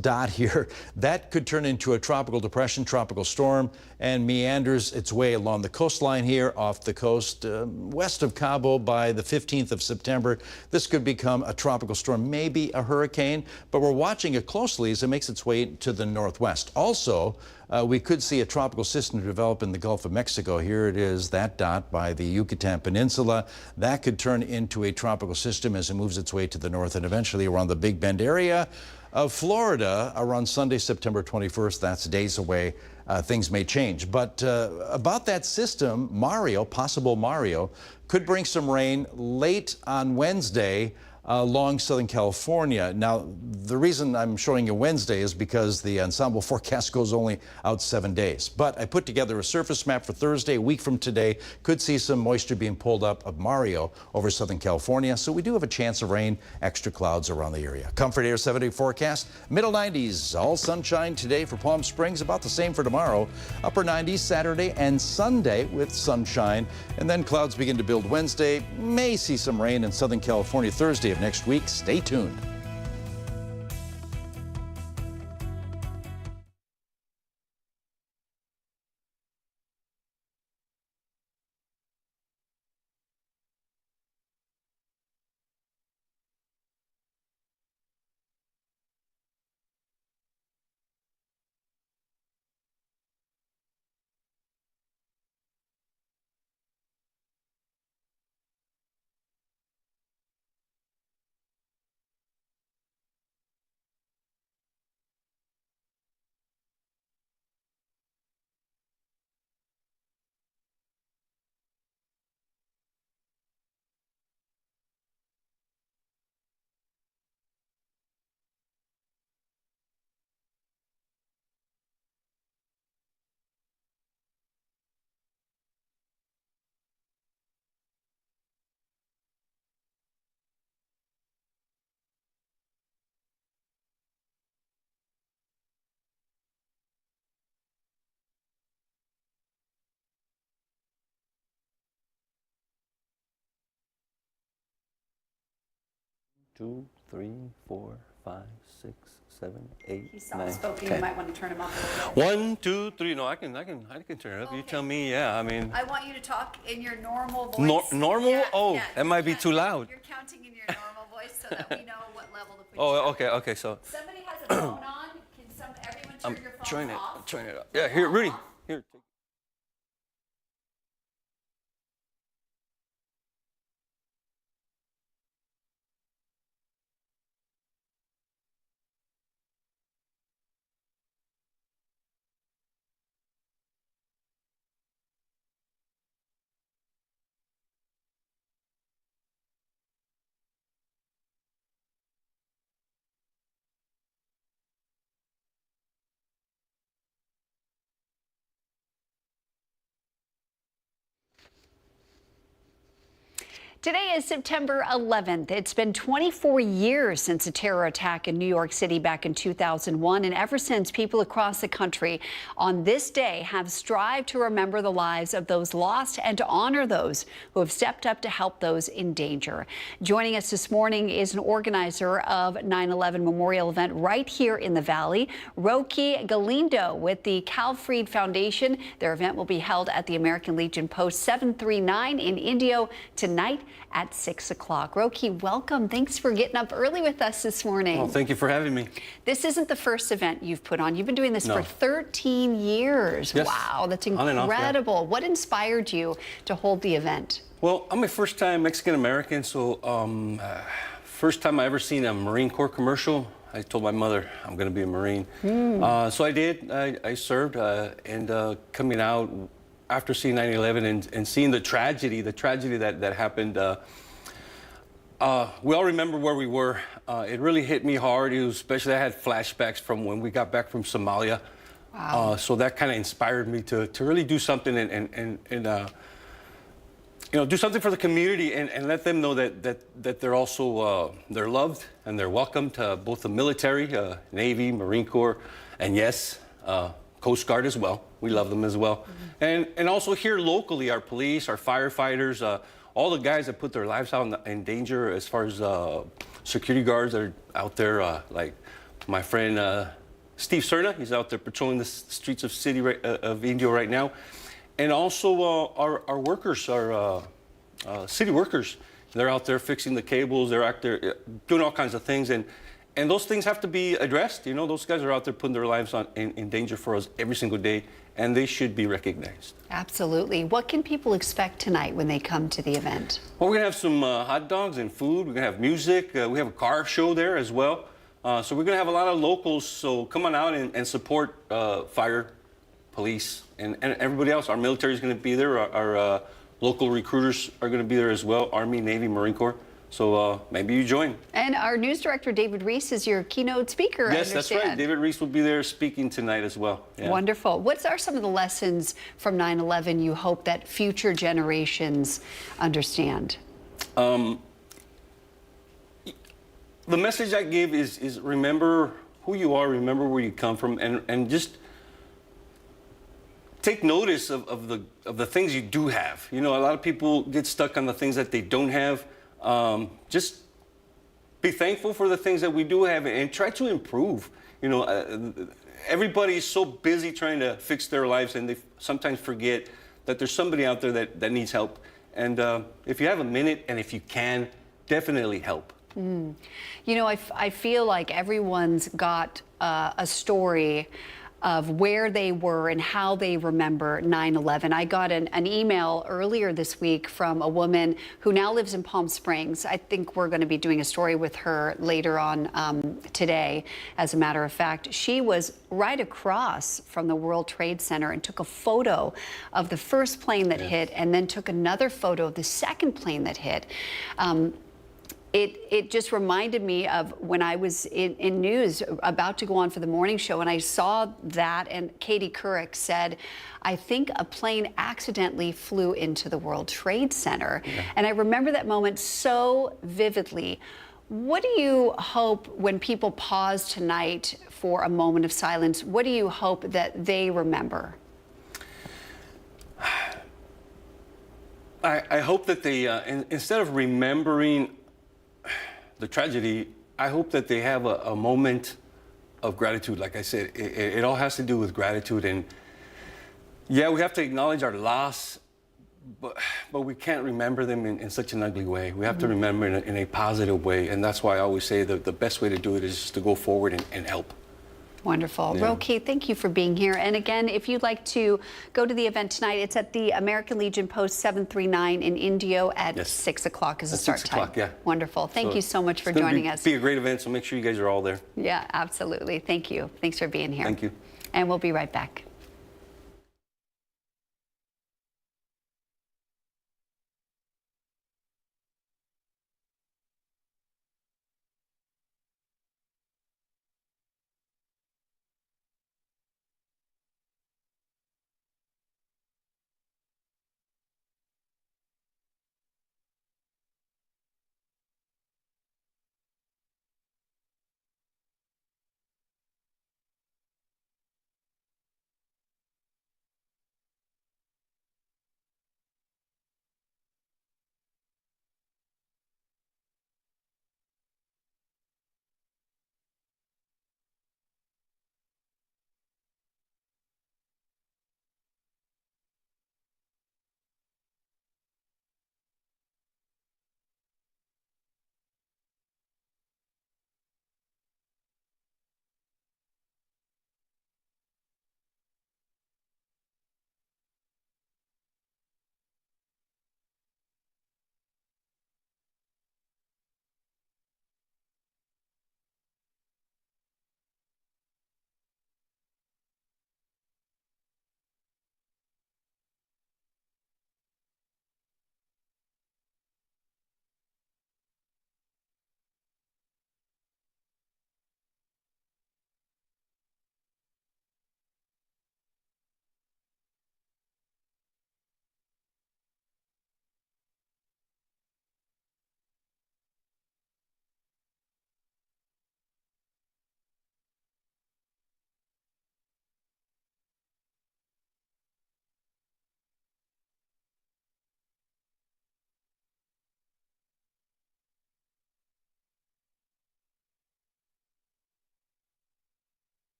dot here. That could turn into a tropical depression, tropical storm, and meanders its way along the coastline here off the coast west of Cabo by the 15th of September. This could become a tropical storm, maybe a hurricane, but we're watching it closely as it makes its way to the northwest. Also, we could see a tropical system develop in the Gulf of Mexico. Here it is, that dot by the Yucatan Peninsula. That could turn into a tropical system as it moves its way to the north and eventually around the Big Bend area of Florida around Sunday, September 21st. That's days away. Things may change. But about that system, Mario, possible Mario, could bring some rain late on Wednesday along Southern California. Now, the reason I'm showing you Wednesday is because the ensemble forecast goes only out 7 days. But I put together a surface map for Thursday, a week from today. Could see some moisture being pulled up of Mario over Southern California. So we do have a chance of rain, extra clouds around the area. Comfort Air 7-day forecast, middle 90s, all sunshine today for Palm Springs, about the same for tomorrow. Upper 90s Saturday and Sunday with sunshine. And then clouds begin to build Wednesday. May see some rain in Southern California Thursday of next week. Stay tuned. 2, 3, 4, 5, 6, 7, 8, He's 9, soft-spoken. 10. You might want to turn him up a little bit. 1, 2, 3. No, I can turn it up. You tell me. Yeah, I mean. I want you to talk in your normal voice. Normal? Yeah, Oh, yeah. that might be too loud. You're counting in your normal voice so that we know what level to put you Oh, on. okay. So Somebody has a phone on. Can everyone turn your phones off? I'm trying it up. Yeah, here, Rudy. Here. Today is September 11th. It's been 24 years since a terror attack in New York City back in 2001. And ever since, people across the country on this day have strived to remember the lives of those lost and to honor those who have stepped up to help those in danger. Joining us this morning is an organizer of 9/11 memorial event right here in the Valley, Roki Galindo with the Cal Freed Foundation. Their event will be held at the American Legion Post 739 in Indio tonight at 6 o'clock. Roki, welcome. Thanks for getting up early with us this morning. Oh, thank you for having me. This isn't the first event you've put on. You've been doing this for 13 years. Yes. Wow, that's On and incredible. off, yeah. What inspired you to hold the event? Well, I'm a first-time Mexican-American, so first time I ever seen a Marine Corps commercial, I told my mother I'm going to be a Marine. So I did. I served, and coming out after seeing 9/11 and seeing the tragedy that happened, we all remember where we were. It really hit me hard. Especially I had flashbacks from when we got back from Somalia. Wow. So that kind of inspired me to really do something and do something for the community and let them know that they're also they're loved and they're welcome to both the military, Navy, Marine Corps, and yes, Coast Guard as well. We love them as well. And also here locally, our police, our firefighters, all the guys that put their lives out in danger as far as security guards that are out there, like my friend Steve Cerna, he's out there patrolling the streets of Indio right now. And also our workers, our city workers, they're out there fixing the cables, they're out there doing all kinds of things. And those things have to be addressed. You know, those guys are out there putting their lives in danger for us every single day, and they should be recognized. Absolutely. What can people expect tonight when they come to the event? Well, we're going to have some hot dogs and food. We're going to have music. We have a car show there as well. So we're going to have a lot of locals. So come on out and support fire, police, and everybody else. Our military is going to be there. Our local recruiters are going to be there as well, Army, Navy, Marine Corps. So maybe you join. And our news director, David Reese, is your keynote speaker, Yes, I that's understand. right. David Reese will be there speaking tonight as well. Yeah. Wonderful. What are some of the lessons from 9/11 you hope that future generations understand? The message I give is remember who you are, remember where you come from, and just take notice of the things you do have. You know, a lot of people get stuck on the things that they don't have. Just be thankful for the things that we do have and try to improve. You know, everybody is so busy trying to fix their lives and they sometimes forget that there's somebody out there that needs help. And if you have a minute and if you can, definitely help. You know, I feel like everyone's got a story of where they were and how they remember 9/11. I got an email earlier this week from a woman who now lives in Palm Springs. I think we're going to be doing a story with her later on today. As a matter of fact, she was right across from the World Trade Center and took a photo of the first plane that hit and then took another photo of the second plane that hit. It just reminded me of when I was in news about to go on for the morning show, and I saw that, and Katie Couric said, I think a plane accidentally flew into the World Trade Center. And I remember that moment so vividly. What do you hope when people pause tonight for a moment of silence, what do you hope that they remember? I hope that they, instead of remembering the tragedy, I hope that they have a moment of gratitude. Like I said, it all has to do with gratitude. And yeah, we have to acknowledge our loss, but we can't remember them in such an ugly way. We have to remember in a positive way. And that's why I always say that the best way to do it is just to go forward and help. Wonderful. Yeah. Roki, thank you for being here. And again, if you'd like to go to the event tonight, it's at the American Legion Post 739 in Indio at 6 o'clock is the start 6 time. o'clock, yeah. Wonderful. Thank you so much for It's gonna joining us. be a great event, so make sure you guys are all there. Yeah, absolutely. Thank you. Thanks for being here. Thank you. And we'll be right back.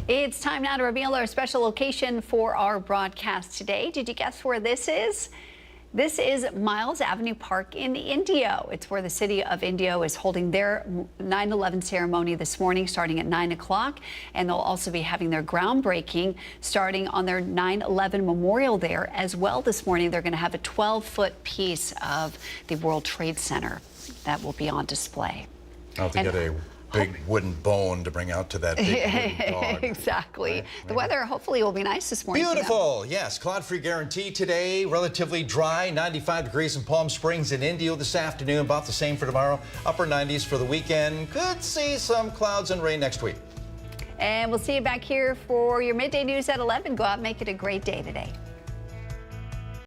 It's time now to reveal our special location for our broadcast today. Did you guess where this is? This is Miles Avenue Park in Indio. It's where the city of Indio is holding their 9/11 ceremony this morning, starting at 9 o'clock. And they'll also be having their groundbreaking starting on their 9/11 memorial there as well this morning. They're going to have a 12-foot piece of the World Trade Center that will be on display. I'll have to get a big wooden bone to bring out to that big wooden dog. Exactly. The weather hopefully will be nice this morning. Beautiful. Yes, cloud-free guarantee today. Relatively dry. 95 degrees in Palm Springs and Indio this afternoon. About the same for tomorrow. Upper 90s for the weekend. Could see some clouds and rain next week. And we'll see you back here for your midday news at 11. Go out and make it a great day today.